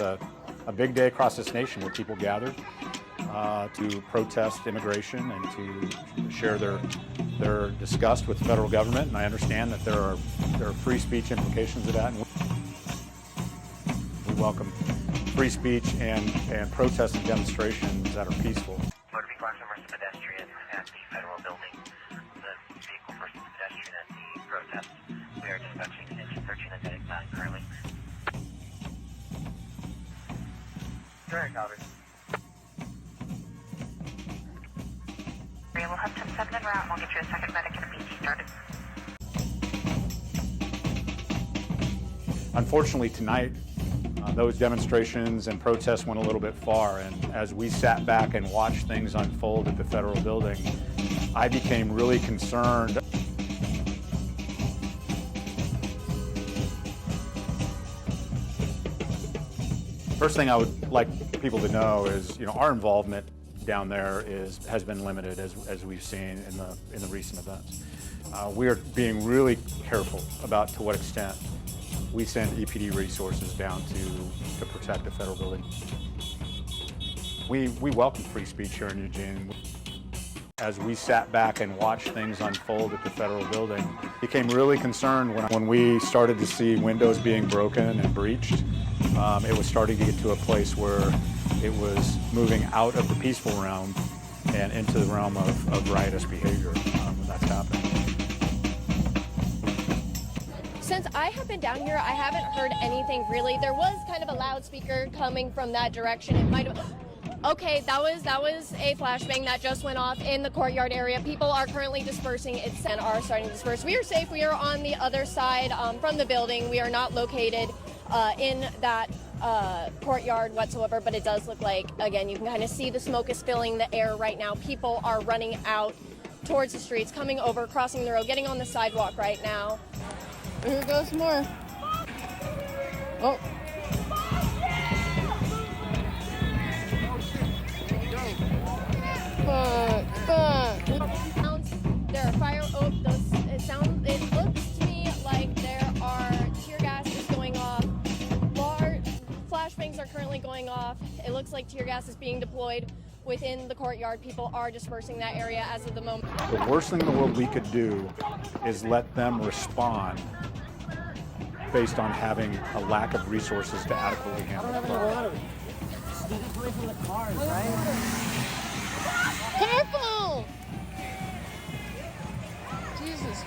A big day across this nation where people gathered to protest immigration and to share their disgust with the federal government. And I understand that there are free speech implications of that. And we welcome free speech and protests and demonstrations that are peaceful. Motor vehicle accident versus pedestrian at the federal building. The vehicle versus pedestrian at the protest. We are dispatching engine 13 and heading 9 currently. Very covered. We'll have 10-7 en route and we'll get you a second medic and a PT started. Unfortunately, tonight, those demonstrations and protests went a little bit far, and as we sat back and watched things unfold at the federal building, I became really concerned. First thing I would like people to know is, our involvement down there has been limited, as we've seen in the recent events. We are being really careful about to what extent we send EPD resources down to protect the federal building. We welcome free speech here in Eugene. As we sat back and watched things unfold at the federal building, became really concerned when we started to see windows being broken and breached. It was starting to get to a place where it was moving out of the peaceful realm and into the realm of riotous behavior when that's happening. Since I have been down here, I haven't heard anything really. There was kind of a loudspeaker coming from that direction. It might have... Okay, that was a flashbang that just went off in the courtyard area. People are currently dispersing and are starting to disperse. We are safe. We are on the other side from the building. We are not located in that courtyard whatsoever, but it does look like, again, you can kind of see the smoke is filling the air right now. People are running out towards the streets, coming over, crossing the road, getting on the sidewalk right now. Here goes more. Oh. Fuck. There are fire. It looks to me like there are tear gas is going off. Flashbangs are currently going off. It looks like tear gas is being deployed within the courtyard. People are dispersing that area as of the moment. The worst thing in the world we could do is let them respond based on having a lack of resources to adequately handle the problem. Get away from the cars, right? Careful! Jesus.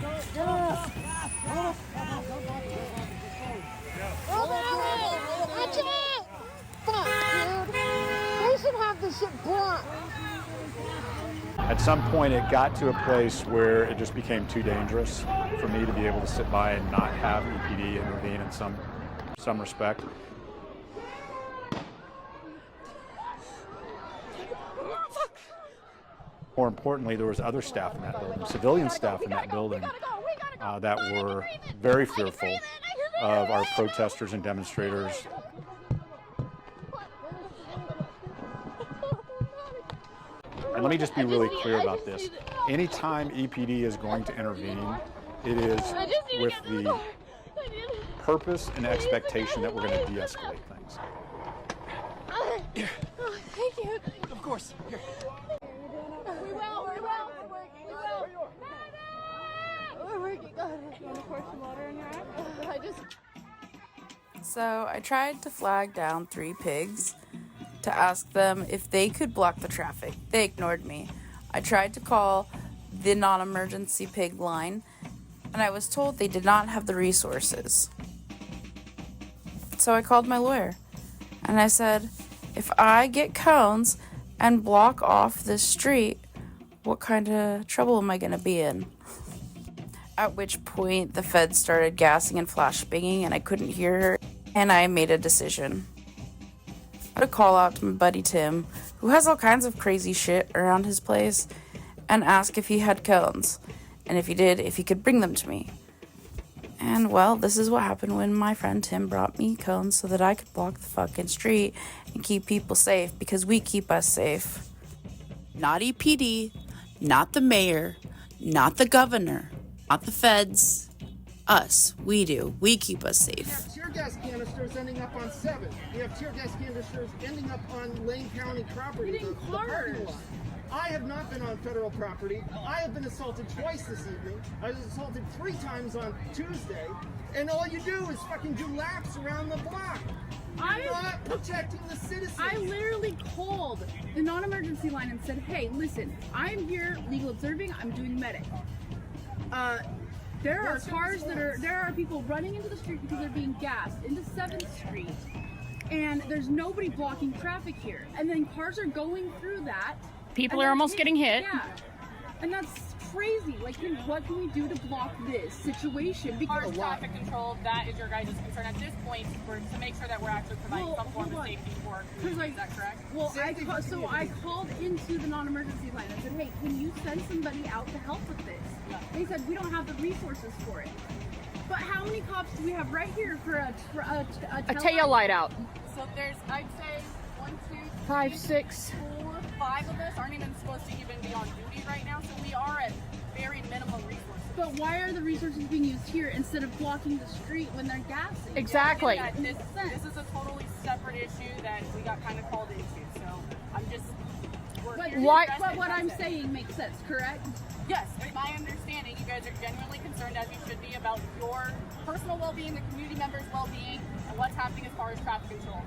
Watch out! Fuck, dude. They should have this shit blocked. At some point, it got to a place where it just became too dangerous for me to be able to sit by and not have EPD intervene in some respect. More importantly, there was other staff in that building, civilian staff in that building, that were very fearful of our protesters and demonstrators. And let me just be really clear about this. Anytime EPD is going to intervene, it is with the purpose and expectation that we're going to de-escalate things. Thank you. Of course. Here. We will. We're working. Go ahead. You want to pour some water in your eye? So I tried to flag down 3 pigs to ask them if they could block the traffic. They ignored me. I tried to call the non-emergency pig line, and I was told they did not have the resources. So I called my lawyer, and I said, if I get cones and block off this street, what kind of trouble am I going to be in? At which point the feds started gassing and flashbanging, and I couldn't hear her, and I made a decision. I had a call out to my buddy Tim, who has all kinds of crazy shit around his place, and ask if he had cones, and if he did, if he could bring them to me. And well, this is what happened when my friend Tim brought me cones so that I could block the fucking street and keep people safe, because we keep us safe. Not EPD, not the mayor, not the governor, not the feds. Us, we do. We keep us safe. gas canisters ending up on 7. We have tear gas canisters ending up on Lane County property, the parking lot. I have not been on federal property. I have been assaulted twice this evening. I was assaulted 3 times on Tuesday. And all you do is fucking do laps around the block. You're not protecting the citizens. I literally called the non-emergency line and said, hey, listen, I'm here legal observing, I'm doing medic. There are people running into the street because they're being gassed into 7th Street, and there's nobody blocking traffic here. And then cars are going through that. People are almost getting hit. Yeah. And that's crazy. Like, what can we do to block this situation? Because Traffic control, that is your guys' concern at this point, to make sure that we're actually providing some form of safety for communities. Is that correct? Well, I called into the non-emergency line and said, hey, can you send somebody out to help with this? Yeah. They said, we don't have the resources for it. But how many cops do we have right here for a tail light out? So there's, I'd say, 1, 2, 3, 5, 6. 4, 5 of us aren't even supposed to even be on duty right now, so we are at very minimum resources. But why are the resources being used here instead of blocking the street when they're gassing? Exactly. Yeah, this is a totally separate issue that we got kind of called into, so I'm just... But what I'm saying makes sense, correct? Yes, in my understanding, you guys are genuinely concerned, as you should be, about your personal well-being, the community members' well-being, and what's happening as far as traffic control.